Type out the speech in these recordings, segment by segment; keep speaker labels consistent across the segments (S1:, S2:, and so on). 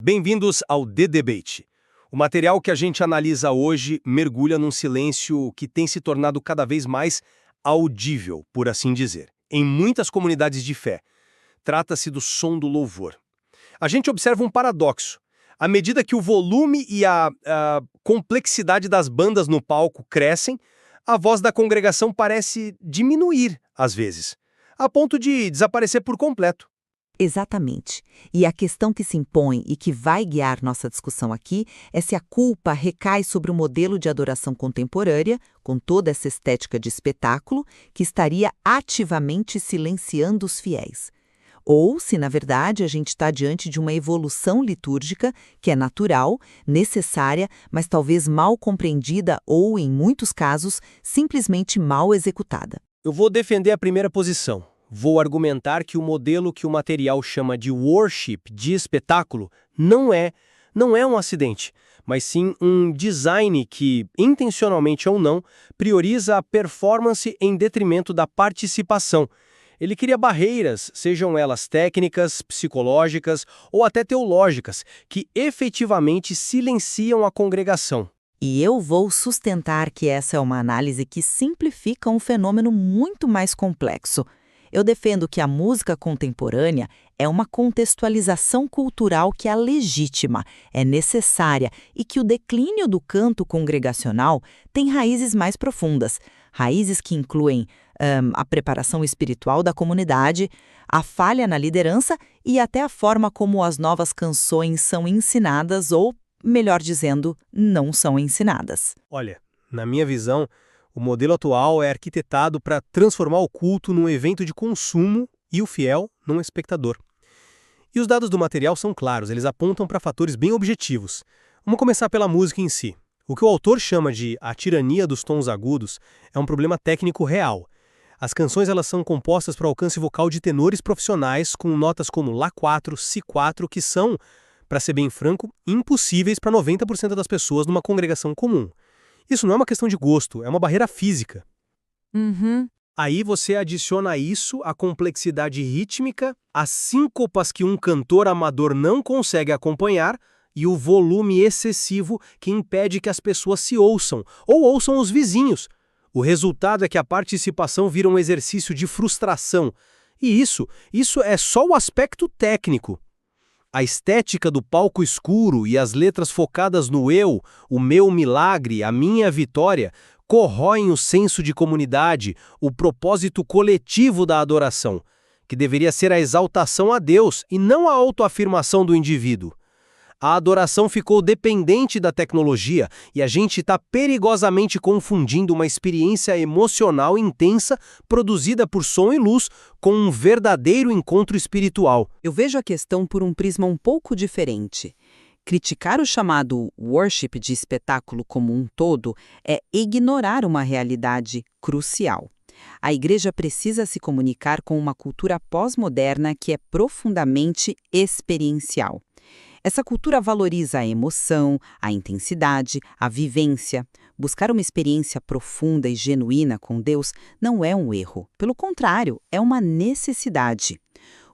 S1: Bem-vindos ao The Debate. O material que a gente analisa hoje mergulha num silêncio que tem se tornado cada vez mais audível, por assim dizer, em muitas comunidades de fé. Trata-se do som do louvor. A gente observa um paradoxo. À medida que o volume e a complexidade das bandas no palco crescem, a voz da congregação parece diminuir, às vezes, a ponto de desaparecer por completo.
S2: Exatamente. E a questão que se impõe e que vai guiar nossa discussão aqui é se a culpa recai sobre o modelo de adoração contemporânea, com toda essa estética de espetáculo, que estaria ativamente silenciando os fiéis. Ou se, na verdade, a gente está diante de uma evolução litúrgica que é natural, necessária, mas talvez mal compreendida ou, em muitos casos, simplesmente mal executada.
S1: Eu vou defender a primeira posição. Vou argumentar que o modelo que o material chama de worship, de espetáculo, não é um acidente, mas sim um design que, intencionalmente ou não, prioriza a performance em detrimento da participação. Ele cria barreiras, sejam elas técnicas, psicológicas ou até teológicas, que efetivamente silenciam a congregação.
S2: E eu vou sustentar que essa é uma análise que simplifica um fenômeno muito mais complexo. Eu defendo que a música contemporânea é uma contextualização cultural que é legítima, é necessária e que o declínio do canto congregacional tem raízes mais profundas, raízes que incluem a preparação espiritual da comunidade, a falha na liderança e até a forma como as novas canções são ensinadas ou, melhor dizendo, não são ensinadas.
S1: Olha, na minha visão, o modelo atual é arquitetado para transformar o culto num evento de consumo e o fiel num espectador. E os dados do material são claros, eles apontam para fatores bem objetivos. Vamos começar pela música em si. O que o autor chama de a tirania dos tons agudos é um problema técnico real. As canções elas são compostas para alcance vocal de tenores profissionais com notas como Lá4, Si4, que são, para ser bem franco, impossíveis para 90% das pessoas numa congregação comum. Isso não é uma questão de gosto, é uma barreira física. Aí você adiciona a isso a complexidade rítmica, as síncopas que um cantor amador não consegue acompanhar e o volume excessivo que impede que as pessoas se ouçam, ou ouçam os vizinhos. O resultado é que a participação vira um exercício de frustração. E isso é só o aspecto técnico. A estética do palco escuro e as letras focadas no eu, o meu milagre, a minha vitória, corroem o senso de comunidade, o propósito coletivo da adoração, que deveria ser a exaltação a Deus e não a autoafirmação do indivíduo. A adoração ficou dependente da tecnologia e a gente está perigosamente confundindo uma experiência emocional intensa produzida por som e luz com um verdadeiro encontro espiritual.
S3: Eu vejo a questão por um prisma um pouco diferente. Criticar o chamado worship de espetáculo como um todo é ignorar uma realidade crucial. A igreja precisa se comunicar com uma cultura pós-moderna que é profundamente experiencial. Essa cultura valoriza a emoção, a intensidade, a vivência. Buscar uma experiência profunda e genuína com Deus não é um erro. Pelo contrário, é uma necessidade.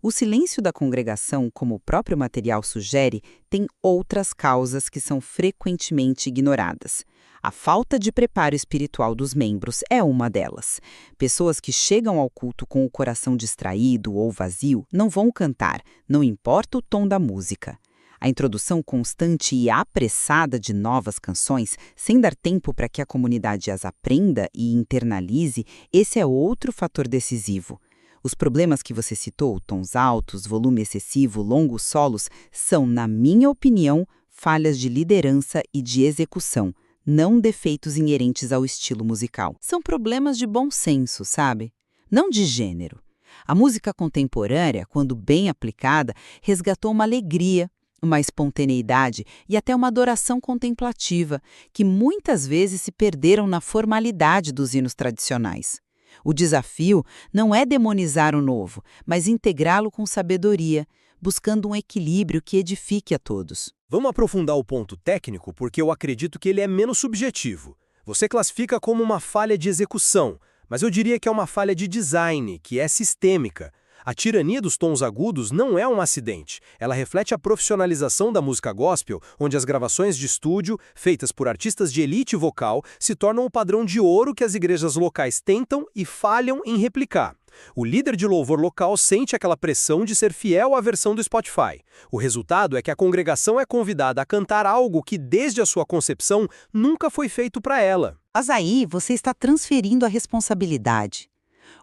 S3: O silêncio da congregação, como o próprio material sugere, tem outras causas que são frequentemente ignoradas. A falta de preparo espiritual dos membros é uma delas. Pessoas que chegam ao culto com o coração distraído ou vazio não vão cantar, não importa o tom da música. A introdução constante e apressada de novas canções, sem dar tempo para que a comunidade as aprenda e internalize, esse é outro fator decisivo. Os problemas que você citou, tons altos, volume excessivo, longos solos, são, na minha opinião, falhas de liderança e de execução, não defeitos inerentes ao estilo musical. São problemas de bom senso, sabe? Não de gênero. A música contemporânea, quando bem aplicada, resgatou uma alegria, uma espontaneidade e até uma adoração contemplativa, que muitas vezes se perderam na formalidade dos hinos tradicionais. O desafio não é demonizar o novo, mas integrá-lo com sabedoria, buscando um equilíbrio que edifique a todos.
S1: Vamos aprofundar o ponto técnico, porque eu acredito que ele é menos subjetivo. Você classifica como uma falha de execução, mas eu diria que é uma falha de design, que é sistêmica. A tirania dos tons agudos não é um acidente. Ela reflete a profissionalização da música gospel, onde as gravações de estúdio, feitas por artistas de elite vocal, se tornam o padrão de ouro que as igrejas locais tentam e falham em replicar. O líder de louvor local sente aquela pressão de ser fiel à versão do Spotify. O resultado é que a congregação é convidada a cantar algo que, desde a sua concepção, nunca foi feito para ela.
S2: Mas aí você está transferindo a responsabilidade.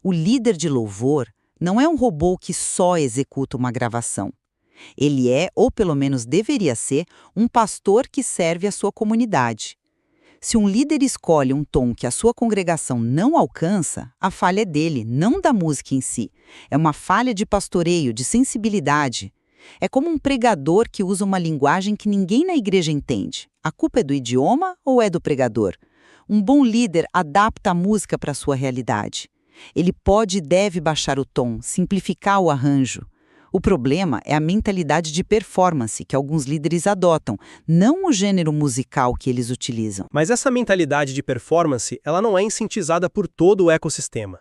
S2: O líder de louvor não é um robô que só executa uma gravação. Ele é, ou pelo menos deveria ser, um pastor que serve a sua comunidade. Se um líder escolhe um tom que a sua congregação não alcança, a falha é dele, não da música em si. É uma falha de pastoreio, de sensibilidade. É como um pregador que usa uma linguagem que ninguém na igreja entende. A culpa é do idioma ou é do pregador? Um bom líder adapta a música para a sua realidade. Ele pode e deve baixar o tom, simplificar o arranjo. O problema é a mentalidade de performance que alguns líderes adotam, não o gênero musical que eles utilizam.
S1: Mas essa mentalidade de performance, ela não é incentivada por todo o ecossistema.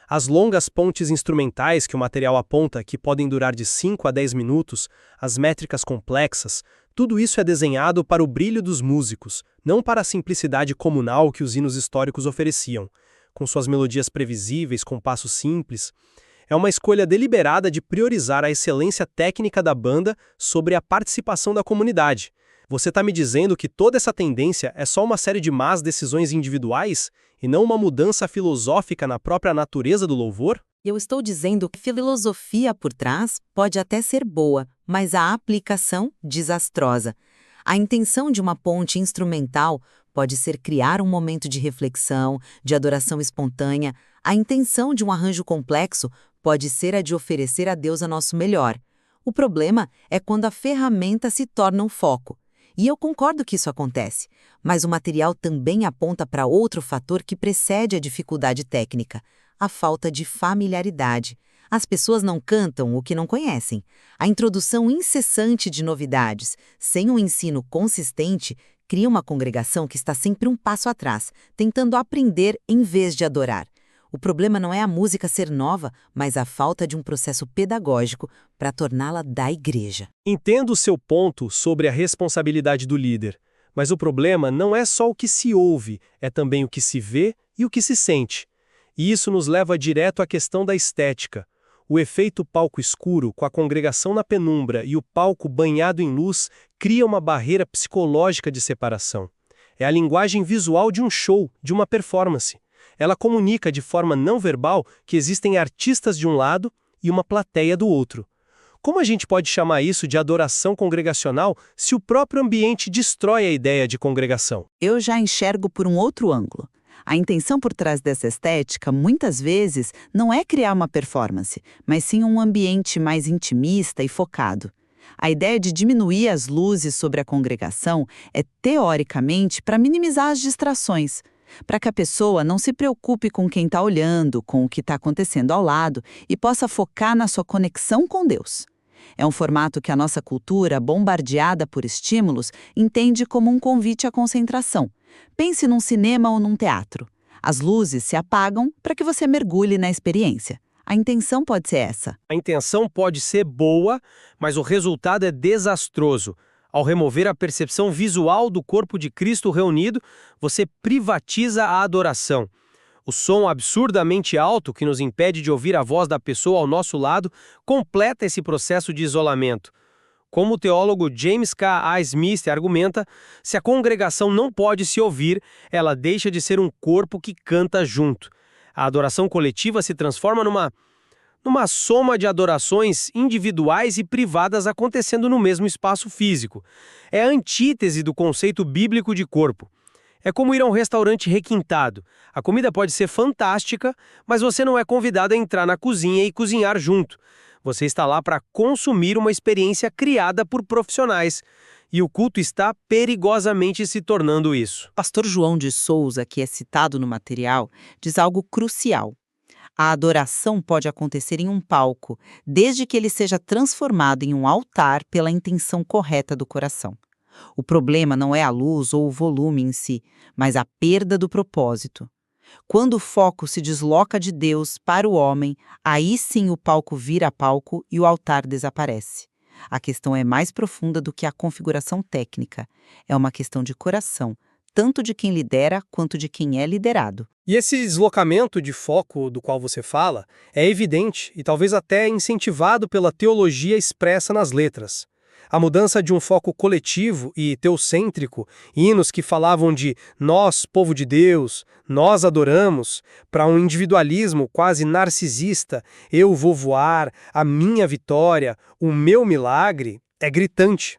S1: As longas pontes instrumentais que o material aponta, que podem durar de 5 a 10 minutos, as métricas complexas, tudo isso é desenhado para o brilho dos músicos, não para a simplicidade comunal que os hinos históricos ofereciam, com suas melodias previsíveis, com passos simples. É uma escolha deliberada de priorizar a excelência técnica da banda sobre a participação da comunidade. Você está me dizendo que toda essa tendência é só uma série de más decisões individuais e não uma mudança filosófica na própria natureza do louvor?
S2: Eu estou dizendo que a filosofia por trás pode até ser boa, mas a aplicação desastrosa. A intenção de uma ponte instrumental pode ser criar um momento de reflexão, de adoração espontânea. A intenção de um arranjo complexo pode ser a de oferecer a Deus a nosso melhor. O problema é quando a ferramenta se torna um foco. E eu concordo que isso acontece, mas o material também aponta para outro fator que precede a dificuldade técnica: a falta de familiaridade. As pessoas não cantam o que não conhecem. A introdução incessante de novidades, sem um ensino consistente, cria uma congregação que está sempre um passo atrás, tentando aprender em vez de adorar. O problema não é a música ser nova, mas a falta de um processo pedagógico para torná-la da igreja.
S1: Entendo o seu ponto sobre a responsabilidade do líder, mas o problema não é só o que se ouve, é também o que se vê e o que se sente. E isso nos leva direto à questão da estética. O efeito palco escuro, com a congregação na penumbra e o palco banhado em luz, cria uma barreira psicológica de separação. É a linguagem visual de um show, de uma performance. Ela comunica de forma não verbal que existem artistas de um lado e uma plateia do outro. Como a gente pode chamar isso de adoração congregacional se o próprio ambiente destrói a ideia de congregação?
S2: Eu já enxergo por um outro ângulo. A intenção por trás dessa estética, muitas vezes, não é criar uma performance, mas sim um ambiente mais intimista e focado. A ideia de diminuir as luzes sobre a congregação é, teoricamente, para minimizar as distrações, para que a pessoa não se preocupe com quem está olhando, com o que está acontecendo ao lado e possa focar na sua conexão com Deus. É um formato que a nossa cultura, bombardeada por estímulos, entende como um convite à concentração. Pense num cinema ou num teatro. As luzes se apagam para que você mergulhe na experiência. A intenção pode ser essa.
S1: A intenção pode ser boa, mas o resultado é desastroso. Ao remover a percepção visual do corpo de Cristo reunido, você privatiza a adoração. O som absurdamente alto, que nos impede de ouvir a voz da pessoa ao nosso lado, completa esse processo de isolamento. Como o teólogo James K. A. Smith argumenta, se a congregação não pode se ouvir, ela deixa de ser um corpo que canta junto. A adoração coletiva se transforma numa soma de adorações individuais e privadas acontecendo no mesmo espaço físico. É a antítese do conceito bíblico de corpo. É como ir a um restaurante requintado. A comida pode ser fantástica, mas você não é convidado a entrar na cozinha e cozinhar junto. Você está lá para consumir uma experiência criada por profissionais. E o culto está perigosamente se tornando isso.
S2: Pastor João de Souza, que é citado no material, diz algo crucial. A adoração pode acontecer em um palco, desde que ele seja transformado em um altar pela intenção correta do coração. O problema não é a luz ou o volume em si, mas a perda do propósito. Quando o foco se desloca de Deus para o homem, aí sim o palco vira palco e o altar desaparece. A questão é mais profunda do que a configuração técnica. É uma questão de coração, tanto de quem lidera quanto de quem é liderado.
S1: E esse deslocamento de foco do qual você fala é evidente e talvez até incentivado pela teologia expressa nas letras. A mudança de um foco coletivo e teocêntrico, hinos que falavam de nós, povo de Deus, nós adoramos, para um individualismo quase narcisista, eu vou voar, a minha vitória, o meu milagre, é gritante.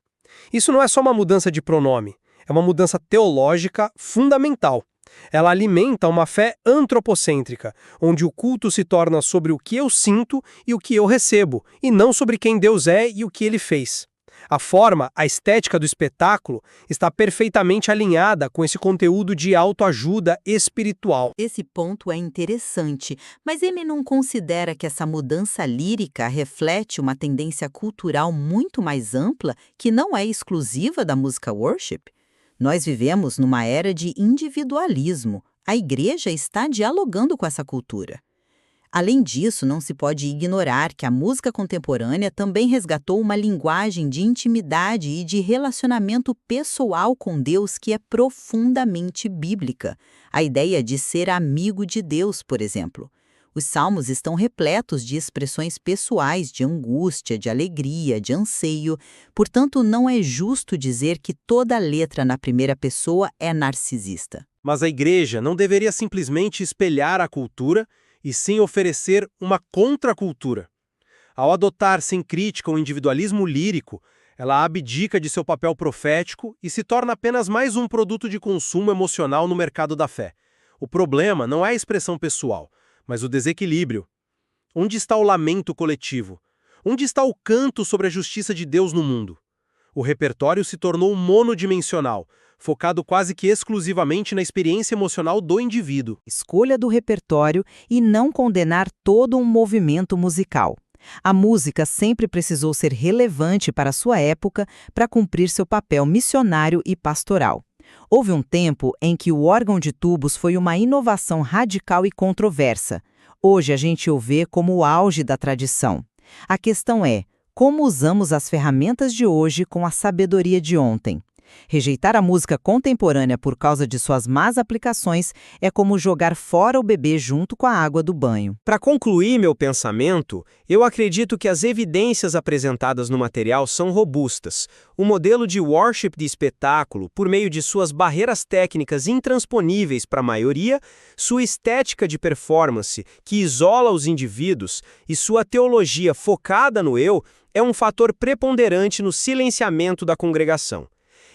S1: Isso não é só uma mudança de pronome, é uma mudança teológica fundamental. Ela alimenta uma fé antropocêntrica, onde o culto se torna sobre o que eu sinto e o que eu recebo, e não sobre quem Deus é e o que ele fez. A forma, a estética do espetáculo está perfeitamente alinhada com esse conteúdo de autoajuda espiritual.
S2: Esse ponto é interessante, mas ele não considera que essa mudança lírica reflete uma tendência cultural muito mais ampla que não é exclusiva da música worship? Nós vivemos numa era de individualismo. A igreja está dialogando com essa cultura. Além disso, não se pode ignorar que a música contemporânea também resgatou uma linguagem de intimidade e de relacionamento pessoal com Deus que é profundamente bíblica. A ideia de ser amigo de Deus, por exemplo. Os salmos estão repletos de expressões pessoais de angústia, de alegria, de anseio. Portanto, não é justo dizer que toda letra na primeira pessoa é narcisista.
S1: Mas a igreja não deveria simplesmente espelhar a cultura e sim oferecer uma contracultura. Ao adotar sem crítica o individualismo lírico, ela abdica de seu papel profético e se torna apenas mais um produto de consumo emocional no mercado da fé. O problema não é a expressão pessoal, mas o desequilíbrio. Onde está o lamento coletivo? Onde está o canto sobre a justiça de Deus no mundo? O repertório se tornou monodimensional, focado quase que exclusivamente na experiência emocional do indivíduo.
S2: Escolha do repertório e não condenar todo um movimento musical. A música sempre precisou ser relevante para sua época para cumprir seu papel missionário e pastoral. Houve um tempo em que o órgão de tubos foi uma inovação radical e controversa. Hoje a gente o vê como o auge da tradição. A questão é, como usamos as ferramentas de hoje com a sabedoria de ontem? Rejeitar a música contemporânea por causa de suas más aplicações é como jogar fora o bebê junto com a água do banho.
S1: Para concluir meu pensamento, eu acredito que as evidências apresentadas no material são robustas. O modelo de worship de espetáculo, por meio de suas barreiras técnicas intransponíveis para a maioria, sua estética de performance, que isola os indivíduos, e sua teologia focada no eu, é um fator preponderante no silenciamento da congregação.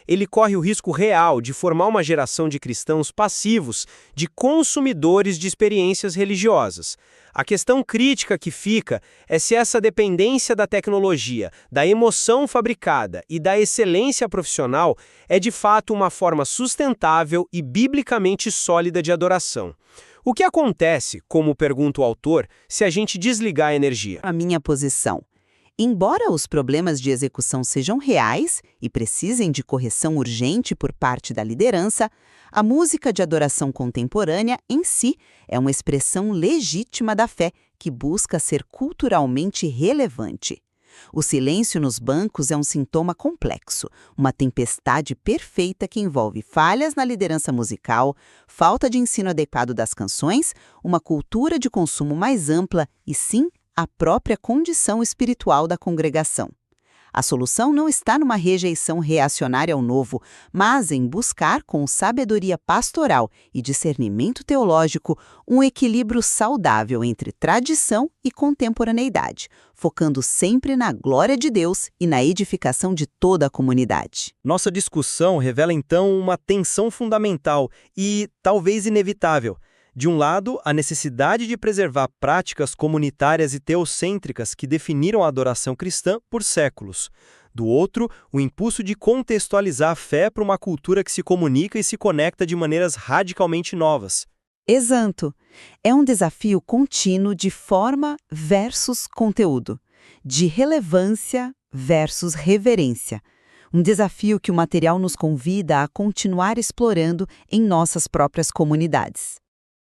S1: Ele corre o risco real de formar uma geração de cristãos passivos, de consumidores de experiências religiosas. A questão crítica que fica é se essa dependência da tecnologia, da emoção fabricada e da excelência profissional é de fato uma forma sustentável e biblicamente sólida de adoração. O que acontece, como pergunta o autor, se a gente desligar a energia?
S2: A minha posição. Embora os problemas de execução sejam reais e precisem de correção urgente por parte da liderança, a música de adoração contemporânea em si é uma expressão legítima da fé que busca ser culturalmente relevante. O silêncio nos bancos é um sintoma complexo, uma tempestade perfeita que envolve falhas na liderança musical, falta de ensino adequado das canções, uma cultura de consumo mais ampla e, sim, a própria condição espiritual da congregação. A solução não está numa rejeição reacionária ao novo, mas em buscar, com sabedoria pastoral e discernimento teológico, um equilíbrio saudável entre tradição e contemporaneidade, focando sempre na glória de Deus e na edificação de toda a comunidade.
S1: Nossa discussão revela então uma tensão fundamental e talvez inevitável. De um lado, a necessidade de preservar práticas comunitárias e teocêntricas que definiram a adoração cristã por séculos. Do outro, o impulso de contextualizar a fé para uma cultura que se comunica e se conecta de maneiras radicalmente novas.
S2: Exato. É um desafio contínuo de forma versus conteúdo, de relevância versus reverência. Um desafio que o material nos convida a continuar explorando em nossas próprias comunidades.